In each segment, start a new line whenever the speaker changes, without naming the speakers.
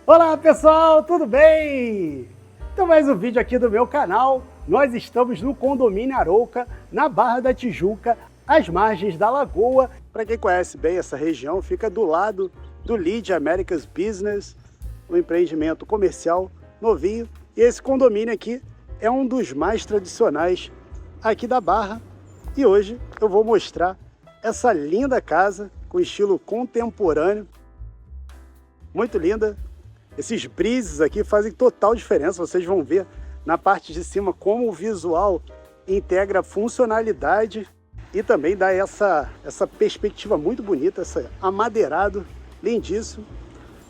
Olá pessoal, tudo bem? Então mais um vídeo aqui do meu canal. Nós estamos no condomínio Arouca, na Barra da Tijuca, às margens da lagoa. Para quem conhece bem essa região, fica do lado do Lead America's Business, um empreendimento comercial novinho. E esse condomínio aqui é um dos mais tradicionais aqui da Barra. E hoje eu vou mostrar essa linda casa com estilo contemporâneo, muito linda. Esses brises aqui fazem total diferença, vocês vão ver na parte de cima como o visual integra funcionalidade e também dá essa perspectiva muito bonita, esse amadeirado lindíssimo.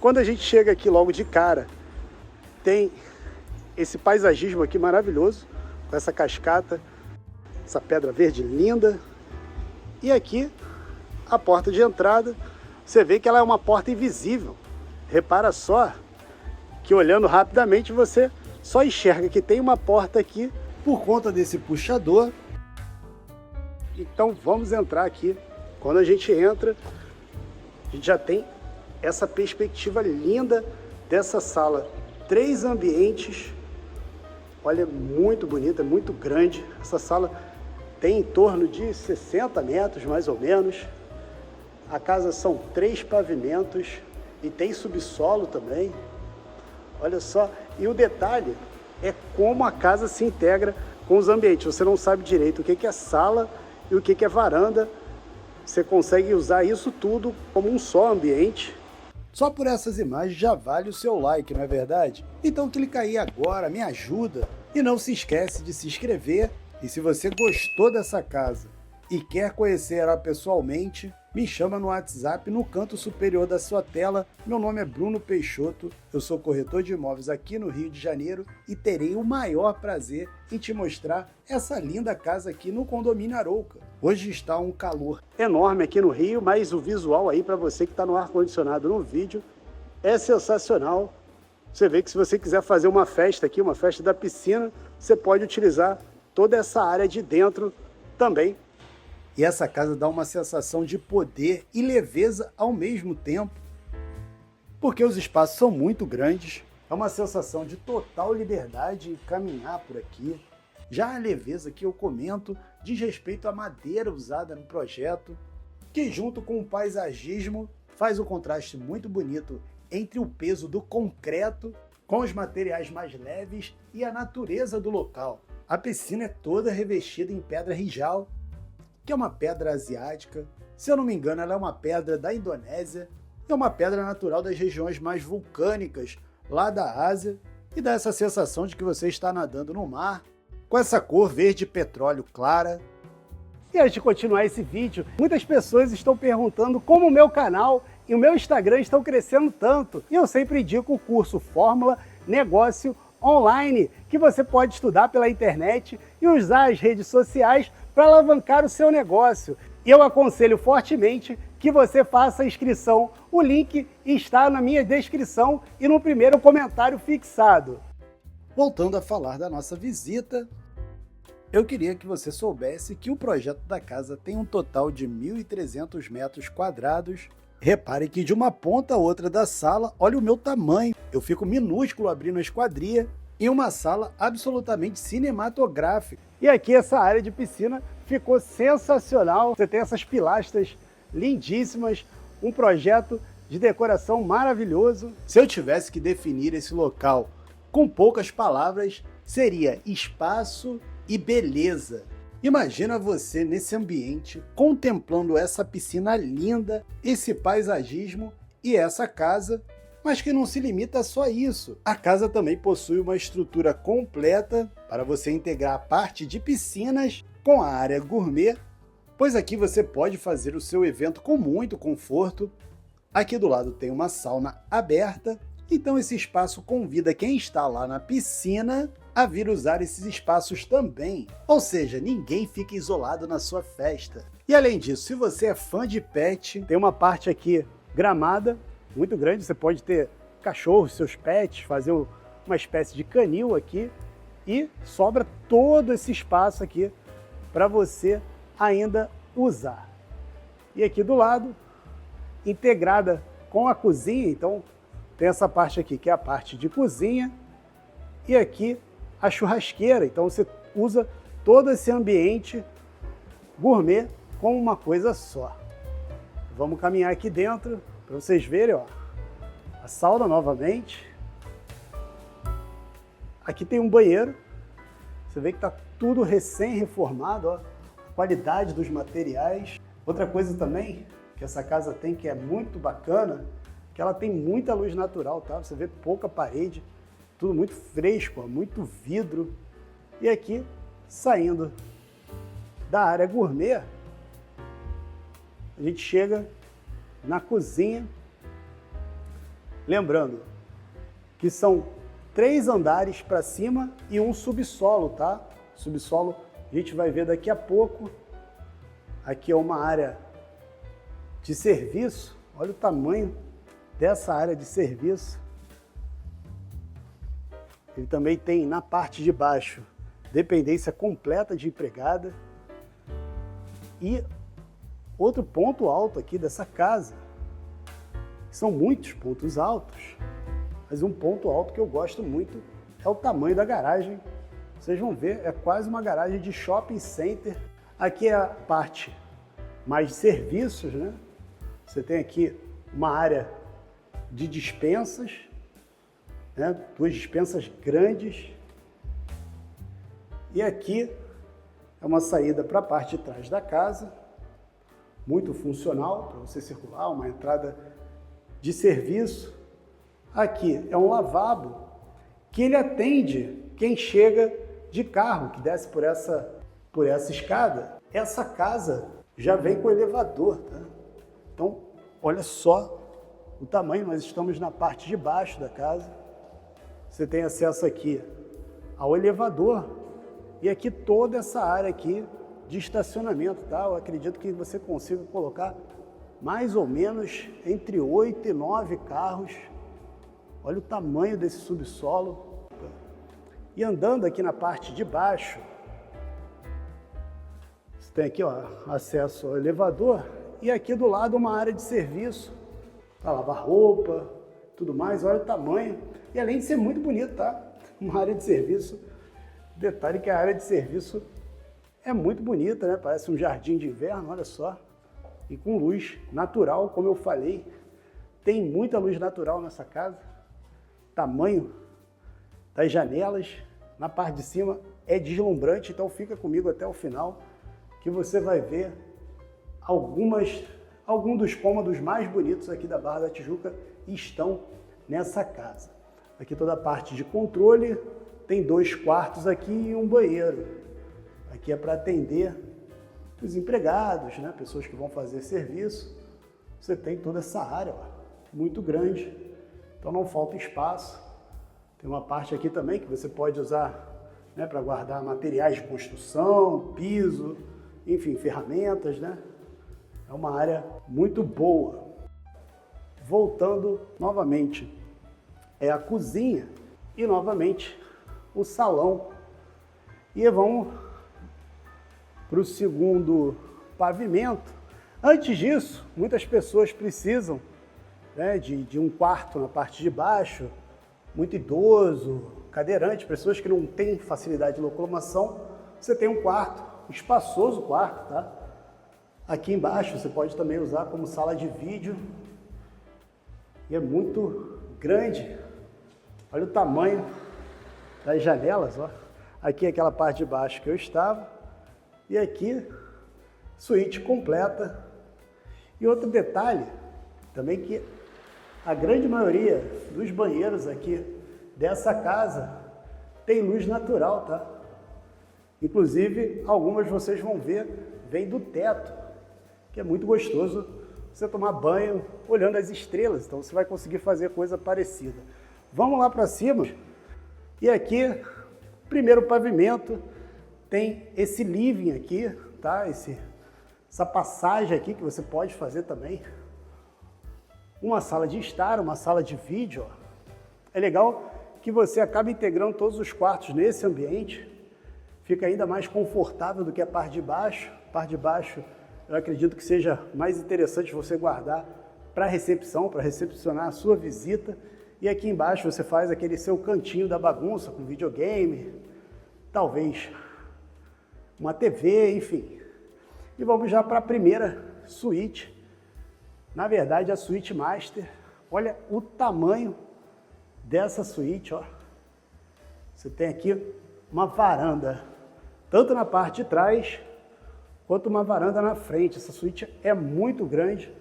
Quando a gente chega aqui logo de cara, tem esse paisagismo aqui maravilhoso, com essa cascata, essa pedra verde linda. E aqui, a porta de entrada, você vê que ela é uma porta invisível. Repara só que olhando rapidamente você só enxerga que tem uma porta aqui por conta desse puxador. Então vamos entrar aqui. Quando a gente entra, a gente já tem essa perspectiva linda dessa sala. 3 ambientes. Olha, muito bonita, muito grande. Essa sala tem em torno de 60 metros, mais ou menos. A casa são 3 pavimentos e tem subsolo também. Olha só, e o detalhe é como a casa se integra com os ambientes. Você não sabe direito o que é sala e o que é varanda. Você consegue usar isso tudo como um só ambiente. Só por essas imagens já vale o seu like, não é verdade? Então clica aí agora, me ajuda. E não se esquece de se inscrever. E se você gostou dessa casa e quer conhecer ela pessoalmente, me chama no WhatsApp no canto superior da sua tela. Meu nome é Bruno Peixoto, eu sou corretor de imóveis aqui no Rio de Janeiro e terei o maior prazer em te mostrar essa linda casa aqui no condomínio Arouca. Hoje está um calor enorme aqui no Rio, mas o visual aí para você que está no ar-condicionado no vídeo é sensacional. Você vê que se você quiser fazer uma festa aqui, uma festa da piscina, você pode utilizar toda essa área de dentro também. E essa casa dá uma sensação de poder e leveza ao mesmo tempo, porque os espaços são muito grandes. É uma sensação de total liberdade em caminhar por aqui. Já a leveza que eu comento diz respeito à madeira usada no projeto, que junto com o paisagismo faz um contraste muito bonito entre o peso do concreto com os materiais mais leves e a natureza do local. A piscina é toda revestida em pedra rijal, que é uma pedra asiática. Se eu não me engano, ela é uma pedra da Indonésia, é uma pedra natural das regiões mais vulcânicas lá da Ásia, e dá essa sensação de que você está nadando no mar, com essa cor verde petróleo clara. E antes de continuar esse vídeo, muitas pessoas estão perguntando como o meu canal e o meu Instagram estão crescendo tanto, e eu sempre indico o curso Fórmula Negócio Online, que você pode estudar pela internet e usar as redes sociais para alavancar o seu negócio. Eu aconselho fortemente que você faça a inscrição. O link está na minha descrição e no primeiro comentário fixado. Voltando a falar da nossa visita, eu queria que você soubesse que o projeto da casa tem um total de 1.300 metros quadrados. Repare que de uma ponta a outra da sala, olha o meu tamanho. Eu fico minúsculo abrindo a esquadria em uma sala absolutamente cinematográfica. E aqui essa área de piscina ficou sensacional. Você tem essas pilastras lindíssimas, um projeto de decoração maravilhoso. Se eu tivesse que definir esse local com poucas palavras, seria espaço e beleza. Imagina você nesse ambiente, contemplando essa piscina linda, esse paisagismo e essa casa, mas que não se limita a só isso. A casa também possui uma estrutura completa para você integrar a parte de piscinas com a área gourmet, pois aqui você pode fazer o seu evento com muito conforto. Aqui do lado tem uma sauna aberta, então esse espaço convida quem está lá na piscina a vir usar esses espaços também. Ou seja, ninguém fica isolado na sua festa. E além disso, se você é fã de pet, tem uma parte aqui gramada, muito grande, você pode ter cachorros, seus pets, fazer uma espécie de canil aqui e sobra todo esse espaço aqui para você ainda usar. E aqui do lado, integrada com a cozinha, então tem essa parte aqui que é a parte de cozinha e aqui a churrasqueira. Então você usa todo esse ambiente gourmet como uma coisa só. Vamos caminhar aqui dentro para vocês verem, ó, a sauna novamente. Aqui tem um banheiro. Você vê que está tudo recém-reformado, ó, a qualidade dos materiais. Outra coisa também que essa casa tem que é muito bacana, que ela tem muita luz natural, tá? Você vê pouca parede, tudo muito fresco, ó, muito vidro. E aqui, saindo da área gourmet, a gente chega na cozinha. Lembrando que são 3 andares para cima e um subsolo, tá? Subsolo a gente vai ver daqui a pouco. Aqui é uma área de serviço. Olha o tamanho dessa área de serviço. Ele também tem na parte de baixo dependência completa de empregada. E outro ponto alto aqui dessa casa, são muitos pontos altos, mas um ponto alto que eu gosto muito é o tamanho da garagem. Vocês vão ver, é quase uma garagem de shopping center. Aqui é a parte mais de serviços, né? Você tem aqui uma área de dispensas, né? 2 dispensas grandes. E aqui é uma saída para a parte de trás da casa, muito funcional para você circular, uma entrada de serviço. Aqui é um lavabo que ele atende quem chega de carro, que desce por essa escada. Essa casa já vem com elevador, tá? Então, olha só o tamanho, nós estamos na parte de baixo da casa. Você tem acesso aqui ao elevador e aqui toda essa área aqui de estacionamento, tá? Eu acredito que você consiga colocar mais ou menos entre 8 e 9 carros. Olha o tamanho desse subsolo. E andando aqui na parte de baixo, você tem aqui, ó, acesso ao elevador e aqui do lado uma área de serviço para lavar roupa, tudo mais. Olha o tamanho. E além de ser muito bonito, tá? Uma área de serviço. Detalhe que a área de serviço é muito bonita, né? Parece um jardim de inverno, olha só. E com luz natural, como eu falei, tem muita luz natural nessa casa. Tamanho das janelas, na parte de cima é deslumbrante, então fica comigo até o final, que você vai ver alguns dos cômodos mais bonitos aqui da Barra da Tijuca estão nessa casa. Aqui toda a parte de controle, tem 2 quartos aqui e um banheiro. Aqui é para atender os empregados, né? Pessoas que vão fazer serviço. Você tem toda essa área, ó, muito grande, então não falta espaço. Tem uma parte aqui também que você pode usar, né, para guardar materiais de construção, piso, enfim, ferramentas, né? É uma área muito boa. Voltando novamente, é a cozinha e novamente o salão. E vamos para o segundo pavimento. Antes disso, muitas pessoas precisam, né, de um quarto na parte de baixo, muito idoso, cadeirante, pessoas que não têm facilidade de locomoção. Você tem um quarto, um espaçoso quarto, tá? Aqui embaixo você pode também usar como sala de vídeo. E é muito grande. Olha o tamanho das janelas, ó. Aqui é aquela parte de baixo que eu estava. E aqui, suíte completa. E outro detalhe, também que a grande maioria dos banheiros aqui dessa casa tem luz natural, tá? Inclusive, algumas vocês vão ver, vem do teto, que é muito gostoso você tomar banho olhando as estrelas. Então você vai conseguir fazer coisa parecida. Vamos lá para cima. E aqui, primeiro pavimento, tem esse living aqui, tá? Essa passagem aqui que você pode fazer também. Uma sala de estar, uma sala de vídeo. Ó. É legal que você acaba integrando todos os quartos nesse ambiente. Fica ainda mais confortável do que a parte de baixo. A parte de baixo, eu acredito que seja mais interessante você guardar para recepção, para recepcionar a sua visita. E aqui embaixo você faz aquele seu cantinho da bagunça com videogame, talvez uma TV, enfim. E vamos já para a primeira suíte. Na verdade, a suíte master. Olha o tamanho dessa suíte, ó. Você tem aqui uma varanda, tanto na parte de trás, quanto uma varanda na frente. Essa suíte é muito grande,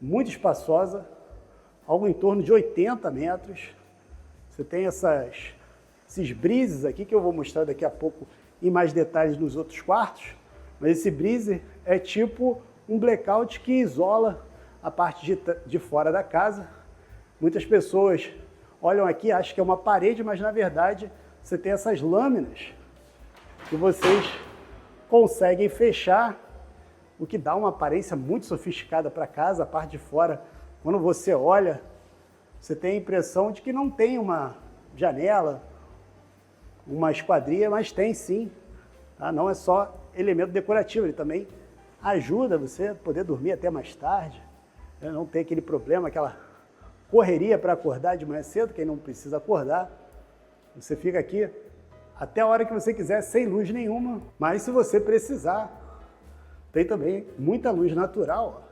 muito espaçosa, algo em torno de 80 metros. Você tem esses brises aqui, que eu vou mostrar daqui a pouco em mais detalhes nos outros quartos. Mas esse brise é tipo um blackout que isola a parte de fora da casa. Muitas pessoas olham aqui, acham que é uma parede, mas na verdade você tem essas lâminas que vocês conseguem fechar, o que dá uma aparência muito sofisticada para a casa. A parte de fora, quando você olha, você tem a impressão de que não tem uma janela, uma esquadria, mas tem sim. Tá? Não é só elemento decorativo, ele também ajuda você a poder dormir até mais tarde, né? Não ter aquele problema, aquela correria para acordar de manhã cedo, quem não precisa acordar. Você fica aqui até a hora que você quiser, sem luz nenhuma, mas se você precisar, tem também muita luz natural. Ó.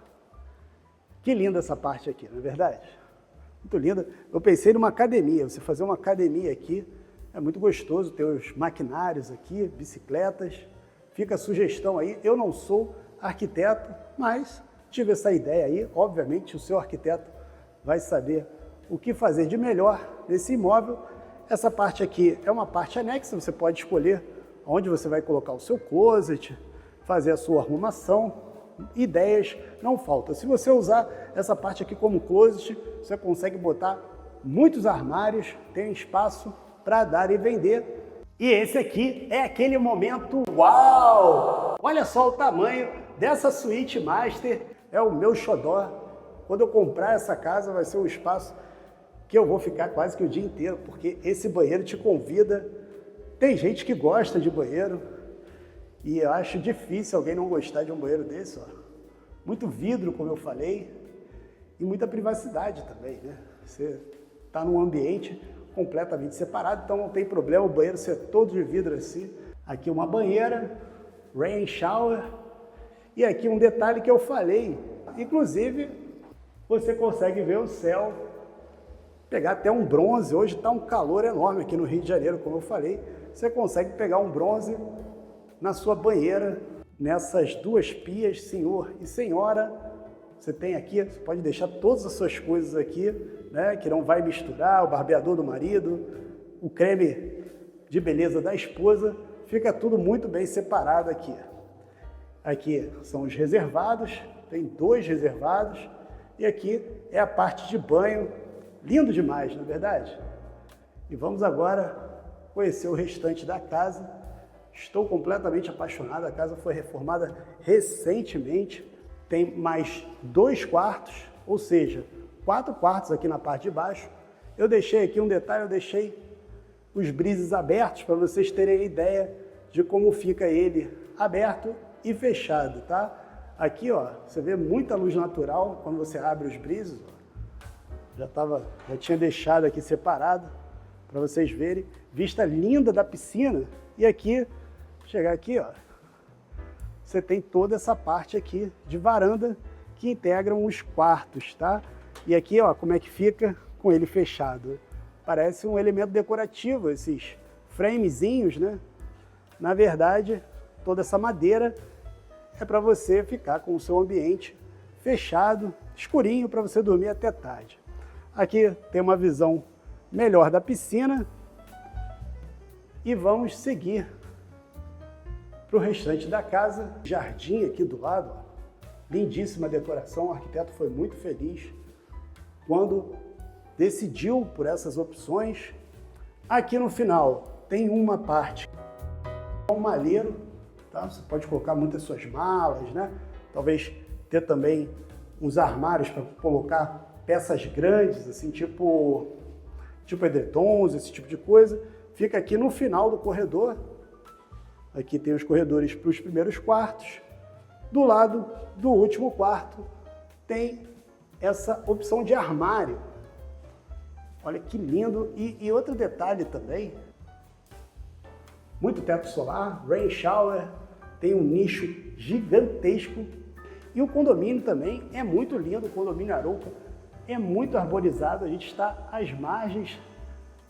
Que linda essa parte aqui, não é verdade? Muito linda. Eu pensei numa academia, você fazer uma academia aqui, é muito gostoso ter os maquinários aqui, bicicletas. Fica a sugestão aí, eu não sou arquiteto, mas tive essa ideia aí. Obviamente o seu arquiteto vai saber o que fazer de melhor nesse imóvel. Essa parte aqui é uma parte anexa, você pode escolher onde você vai colocar o seu closet, fazer a sua arrumação. Ideias não faltam. Se você usar essa parte aqui como closet, você consegue botar muitos armários, tem espaço para dar e vender. E esse aqui é aquele momento uau! Olha só o tamanho dessa suíte master, é o meu xodó. Quando eu comprar essa casa vai ser um espaço que eu vou ficar quase que o dia inteiro, porque esse banheiro te convida. Tem gente que gosta de banheiro, e eu acho difícil alguém não gostar de um banheiro desse, ó. Muito vidro, como eu falei, e muita privacidade também, né? Você está num ambiente completamente separado, então não tem problema o banheiro ser todo de vidro assim. Aqui uma banheira, rain shower, e aqui um detalhe que eu falei, inclusive você consegue ver o céu, pegar até um bronze. Hoje está um calor enorme aqui no Rio de Janeiro, como eu falei, você consegue pegar um bronze na sua banheira, nessas duas pias, senhor e senhora. Você tem aqui, você pode deixar todas as suas coisas aqui, né, que não vai misturar, o barbeador do marido, o creme de beleza da esposa, fica tudo muito bem separado aqui. Aqui são os reservados, tem 2 reservados, e aqui é a parte de banho, lindo demais, não é verdade? E vamos agora conhecer o restante da casa. Estou completamente apaixonado, a casa foi reformada recentemente, tem mais 2 quartos, ou seja, 4 quartos aqui na parte de baixo. Eu deixei aqui um detalhe, eu deixei os brises abertos para vocês terem ideia de como fica ele aberto e fechado, tá? Aqui, ó, você vê muita luz natural quando você abre os brises, ó. Já tinha deixado aqui separado para vocês verem. Vista linda da piscina. E aqui, chegar aqui, ó, você tem toda essa parte aqui de varanda que integram os quartos, tá? E aqui, ó, como é que fica com ele fechado. Parece um elemento decorativo, esses framezinhos, né? Na verdade, toda essa madeira é para você ficar com o seu ambiente fechado, escurinho, para você dormir até tarde. Aqui tem uma visão melhor da piscina e vamos seguir para o restante da casa. Jardim aqui do lado, ó. Lindíssima decoração, o arquiteto foi muito feliz quando decidiu por essas opções. Aqui no final tem uma parte, um malheiro, tá? Você pode colocar muitas suas malas, né? Talvez ter também uns armários para colocar peças grandes, assim, tipo edredons, esse tipo de coisa. Fica aqui no final do corredor. Aqui tem os corredores para os primeiros quartos. Do lado do último quarto tem essa opção de armário. Olha que lindo. E outro detalhe também, muito teto solar, rain shower, tem um nicho gigantesco. E o condomínio também é muito lindo, o condomínio Arouca é muito arborizado, a gente está às margens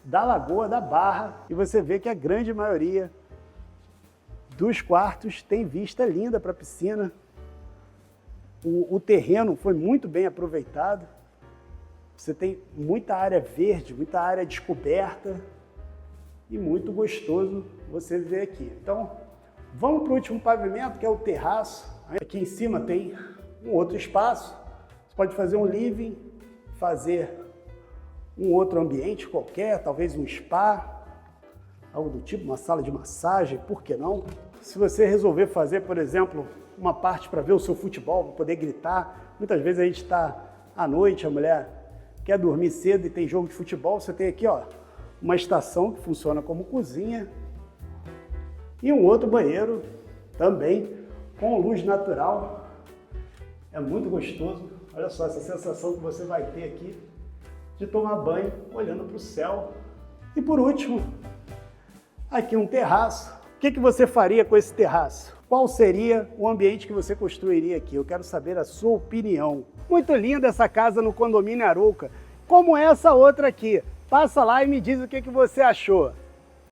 da Lagoa da Barra e você vê que a grande maioria dos quartos tem vista linda para a piscina. O terreno foi muito bem aproveitado, você tem muita área verde, muita área descoberta e muito gostoso você ver aqui. Então, vamos para o último pavimento, que é o terraço. Aqui em cima tem um outro espaço, você pode fazer um living, fazer um outro ambiente qualquer, talvez um spa, algo do tipo, uma sala de massagem, por que não? Se você resolver fazer, por exemplo, uma parte para ver o seu futebol, para poder gritar, muitas vezes a gente está à noite, a mulher quer dormir cedo e tem jogo de futebol, você tem aqui, ó, uma estação que funciona como cozinha e um outro banheiro também com luz natural. É muito gostoso. Olha só essa sensação que você vai ter aqui de tomar banho olhando para o céu. E por último, aqui um terraço. O que você faria com esse terraço? Qual seria o ambiente que você construiria aqui? Eu quero saber a sua opinião. Muito linda essa casa no condomínio Arouca, como essa outra aqui. Passa lá e me diz o que você achou.